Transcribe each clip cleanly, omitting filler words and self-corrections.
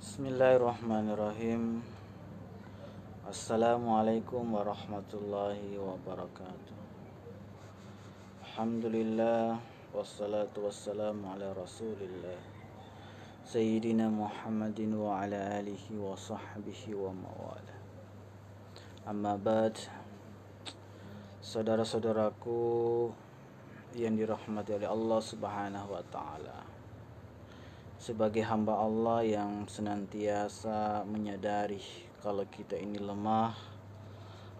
Bismillahirrahmanirrahim. Assalamualaikum warahmatullahi wabarakatuh. Alhamdulillah wassalatu wassalamu ala Rasulillah Sayyidina Muhammadin wa ala alihi wa sahbihi wa mawala. Amma ba'd. Saudara-saudaraku yang dirahmati oleh Allah Subhanahu wa taala. Sebagai hamba Allah yang senantiasa menyadari kalau kita ini lemah,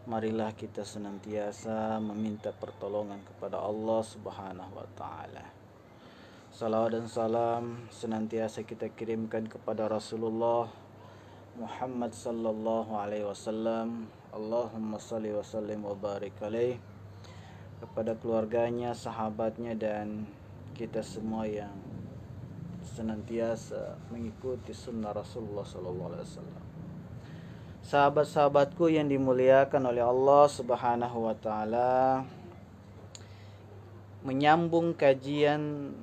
marilah kita senantiasa meminta pertolongan kepada Allah Subhanahu wa taala. Salawat dan salam senantiasa kita kirimkan kepada Rasulullah Muhammad sallallahu alaihi wasallam. Allahumma salli wa sallim wa barik alaih, kepada keluarganya, sahabatnya, dan kita semua yang senantiasa mengikuti sunnah Rasulullah sallallahu alaihi wasallam. Sahabat-sahabatku yang dimuliakan oleh Allah Subhanahu wa taala, menyambung kajian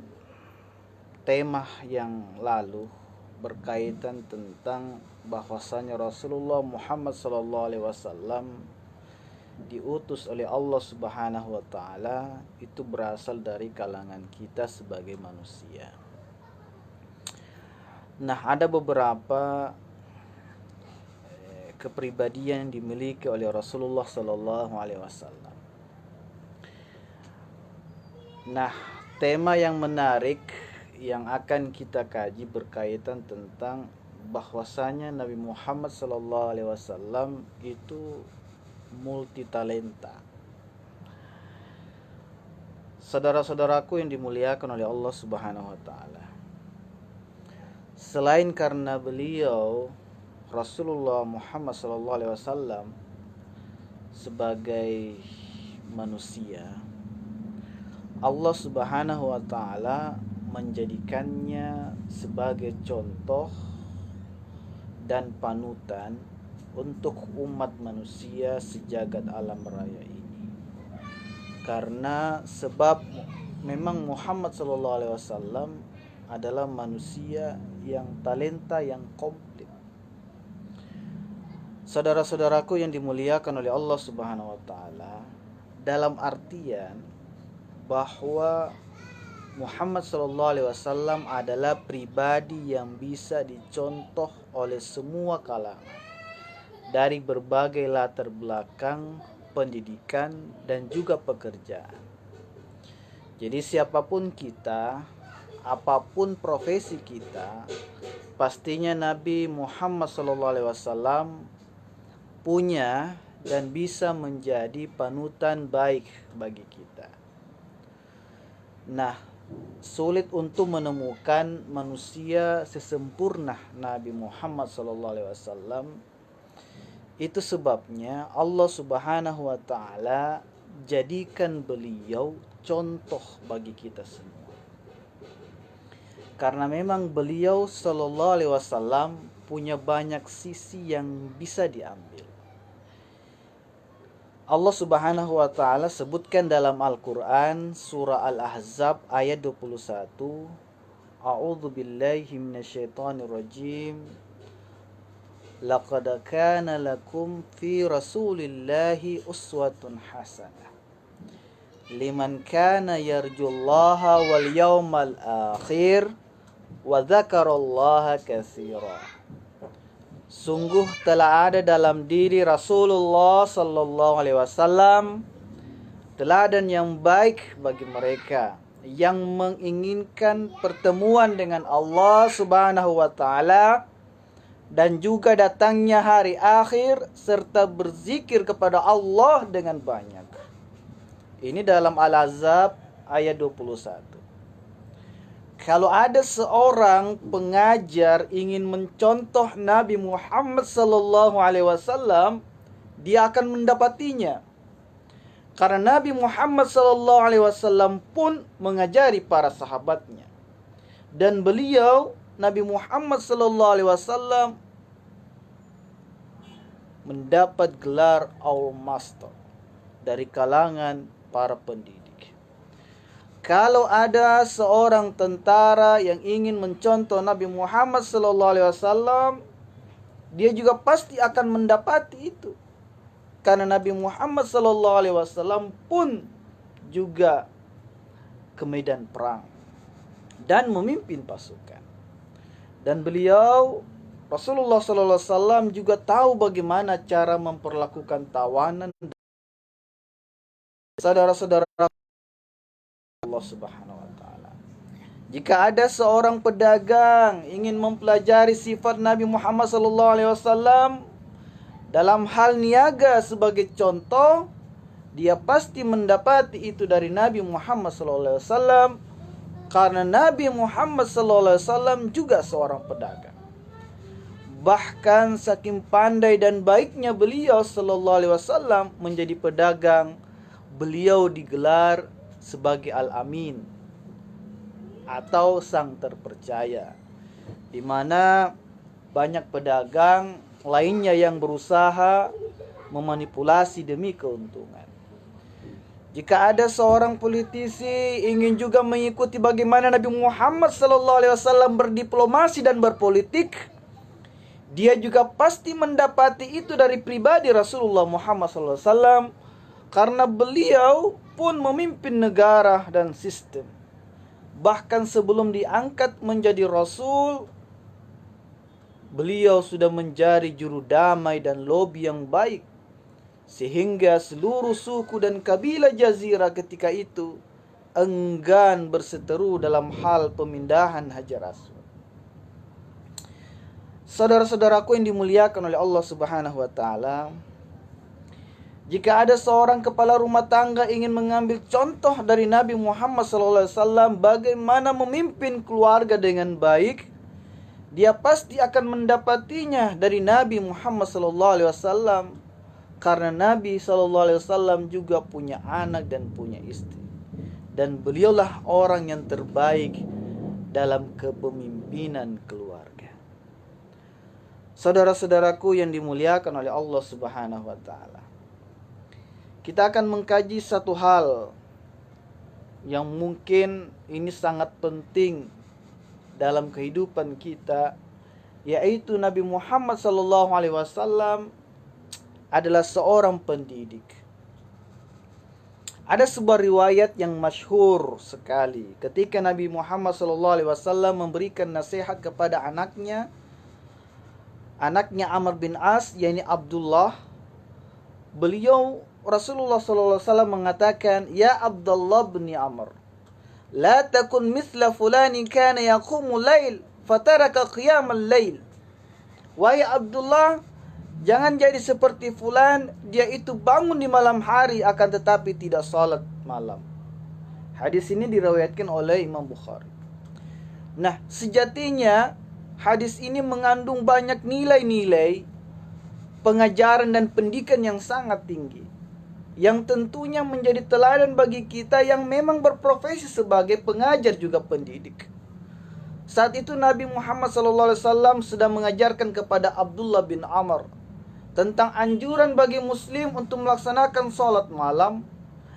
tema yang lalu berkaitan tentang bahwasanya Rasulullah Muhammad sallallahu alaihi wasallam diutus oleh Allah Subhanahu wa taala itu berasal dari kalangan kita sebagai manusia. Nah, ada beberapa kepribadian yang dimiliki oleh Rasulullah sallallahu alaihi wasallam. Nah, tema yang menarik yang akan kita kaji berkaitan tentang bahwasanya Nabi Muhammad sallallahu alaihi wasallam itu multitalenta. Saudara-saudaraku yang dimuliakan oleh Allah Subhanahu wa taala, selain karena beliau Rasulullah Muhammad SAW sebagai manusia, Allah Subhanahu wa taala menjadikannya sebagai contoh dan panutan untuk umat manusia sejagat alam raya ini. Karena sebab memang Muhammad SAW adalah manusia yang talenta yang komplit. Saudara-saudaraku yang dimuliakan oleh Allah Subhanahu wa taala, dalam artian bahwa Muhammad sallallahu alaihi wasallam adalah pribadi yang bisa dicontoh oleh semua kalangan dari berbagai latar belakang, pendidikan, dan juga pekerjaan. Jadi siapapun kita, apapun profesi kita, pastinya Nabi Muhammad SAW punya dan bisa menjadi panutan baik bagi kita. Nah, sulit untuk menemukan manusia sesempurna Nabi Muhammad SAW. Itu sebabnya Allah Subhanahu wa taala jadikan beliau contoh bagi kita semua. Karena memang beliau sallallahu alaihi wasallam punya banyak sisi yang bisa diambil. Allah Subhanahu wa taala sebutkan dalam Al-Qur'an surah Al-Ahzab ayat 21, A'udzu billahi minasyaitonir rajim. Laqad kana lakum fi Rasulillahi uswatun hasanah liman kana yarjullaha wal yawmal akhir wa dzakarallaha katsira. Sungguh telah ada dalam diri Rasulullah sallallahu alaihi wasallam teladan yang baik bagi mereka yang menginginkan pertemuan dengan Allah Subhanahu wa taala dan juga datangnya hari akhir serta berzikir kepada Allah dengan banyak. Ini dalam Al-Ahzab ayat 21. Kalau ada seorang pengajar ingin mencontoh Nabi Muhammad sallallahu alaihi wasallam, dia akan mendapatinya. Karena Nabi Muhammad sallallahu alaihi wasallam pun mengajari para sahabatnya. Dan beliau Nabi Muhammad sallallahu alaihi wasallam mendapat gelar Our Master dari kalangan para pendidik. kalau ada seorang tentara yang ingin mencontoh Nabi Muhammad SAW, dia juga pasti akan mendapati itu. Karena Nabi Muhammad SAW pun juga ke medan perang dan memimpin pasukan. Dan beliau Rasulullah SAW juga tahu bagaimana cara memperlakukan tawanan. Saudara-saudara Allah Subhanahu wa taala. Jika ada seorang pedagang ingin mempelajari sifat Nabi Muhammad SAW dalam hal niaga sebagai contoh, dia pasti mendapati itu dari Nabi Muhammad SAW, karena Nabi Muhammad SAW juga seorang pedagang. Bahkan saking pandai dan baiknya beliau SAW menjadi pedagang, beliau digelar sebagai Al-Amin atau sang terpercaya, di mana banyak pedagang lainnya yang berusaha memanipulasi demi keuntungan. Jika ada seorang politisi ingin juga mengikuti bagaimana Nabi Muhammad SAW berdiplomasi dan berpolitik, dia juga pasti mendapati itu dari pribadi Rasulullah Muhammad SAW, karena beliau pun memimpin negara dan sistem. Bahkan sebelum diangkat menjadi Rasul, beliau sudah menjadi juru damai dan lobi yang baik, sehingga seluruh suku dan kabilah Jazirah ketika itu enggan berseteru dalam hal pemindahan Hajar Aswad. Saudara-saudaraku yang dimuliakan oleh Allah Subhanahu wa taala, jika ada seorang kepala rumah tangga ingin mengambil contoh dari Nabi Muhammad SAW bagaimana memimpin keluarga dengan baik, dia pasti akan mendapatinya dari Nabi Muhammad SAW, karena Nabi SAW juga punya anak dan punya istri, dan beliaulah orang yang terbaik dalam kepemimpinan keluarga. Saudara-saudaraku yang dimuliakan oleh Allah Subhanahu wa taala, kita akan mengkaji satu hal yang mungkin ini sangat penting dalam kehidupan kita, yaitu Nabi Muhammad SAW adalah seorang pendidik. Ada sebuah riwayat yang masyhur sekali ketika Nabi Muhammad SAW memberikan nasihat kepada anaknya Amr bin As, yakni Abdullah. Beliau Rasulullah SAW mengatakan, "Ya Abdullah bin Amr, la takun mithla fulani kana yaqumu lail fataraka qiyamal lail." Wahai Abdullah, jangan jadi seperti fulan, dia itu bangun di malam hari akan tetapi tidak salat malam. Hadis ini diriwayatkan oleh Imam Bukhari. Nah, sejatinya hadis ini mengandung banyak nilai-nilai pengajaran dan pendidikan yang sangat tinggi, yang tentunya menjadi teladan bagi kita yang memang berprofesi sebagai pengajar juga pendidik. Saat itu Nabi Muhammad SAW sedang mengajarkan kepada Abdullah bin Amr tentang anjuran bagi muslim untuk melaksanakan sholat malam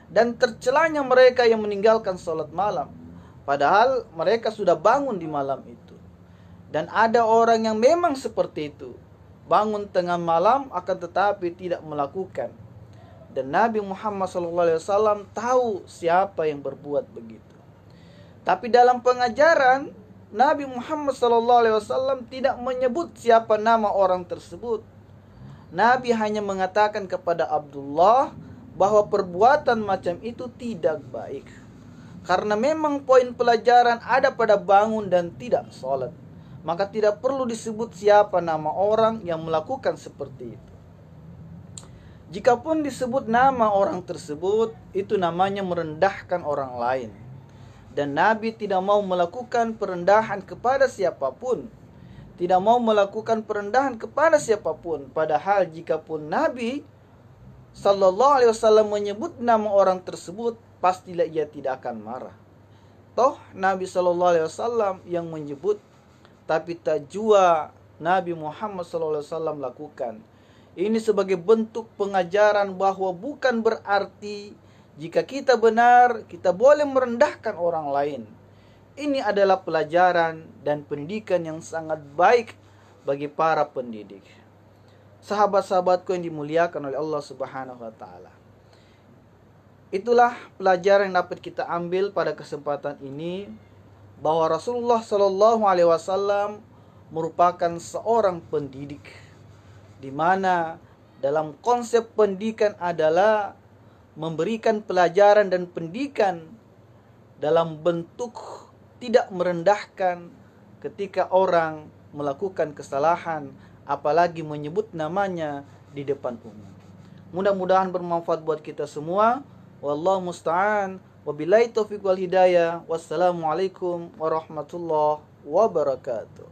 dan tercelanya mereka yang meninggalkan sholat malam, padahal mereka sudah bangun di malam itu. Dan ada orang yang memang seperti itu, bangun tengah malam akan tetapi tidak melakukan. Dan Nabi Muhammad SAW tahu siapa yang berbuat begitu. Tapi dalam pengajaran, Nabi Muhammad SAW tidak menyebut siapa nama orang tersebut. Nabi hanya mengatakan kepada Abdullah bahwa perbuatan macam itu tidak baik, karena memang poin pelajaran ada pada bangun dan tidak sholat. Maka tidak perlu disebut siapa nama orang yang melakukan seperti itu. Jikapun disebut nama orang tersebut, itu namanya merendahkan orang lain. Dan Nabi tidak mau melakukan perendahan kepada siapapun. Tidak mau melakukan perendahan kepada siapapun. Padahal jikapun Nabi SAW menyebut nama orang tersebut, pastilah ia tidak akan marah. Toh Nabi SAW yang menyebut, tapi tak jua Nabi Muhammad SAW lakukan. Ini sebagai bentuk pengajaran bahwa bukan berarti Jika kita benar, kita boleh merendahkan orang lain. Ini adalah pelajaran dan pendidikan yang sangat baik bagi para pendidik. Sahabat-sahabatku yang dimuliakan oleh Allah Subhanahu wa taala. Itulah pelajaran yang dapat kita ambil pada kesempatan ini, bahwa Rasulullah Shallallahu alaihi wasallam merupakan seorang pendidik, di mana dalam konsep pendidikan adalah memberikan pelajaran dan pendidikan dalam bentuk tidak merendahkan ketika orang melakukan kesalahan, apalagi menyebut namanya di depan umum. Mudah-mudahan bermanfaat buat kita semua. Wallahu musta'an. Wabillahi taufiq wal hidayah. Wassalamualaikum warahmatullahi wabarakatuh.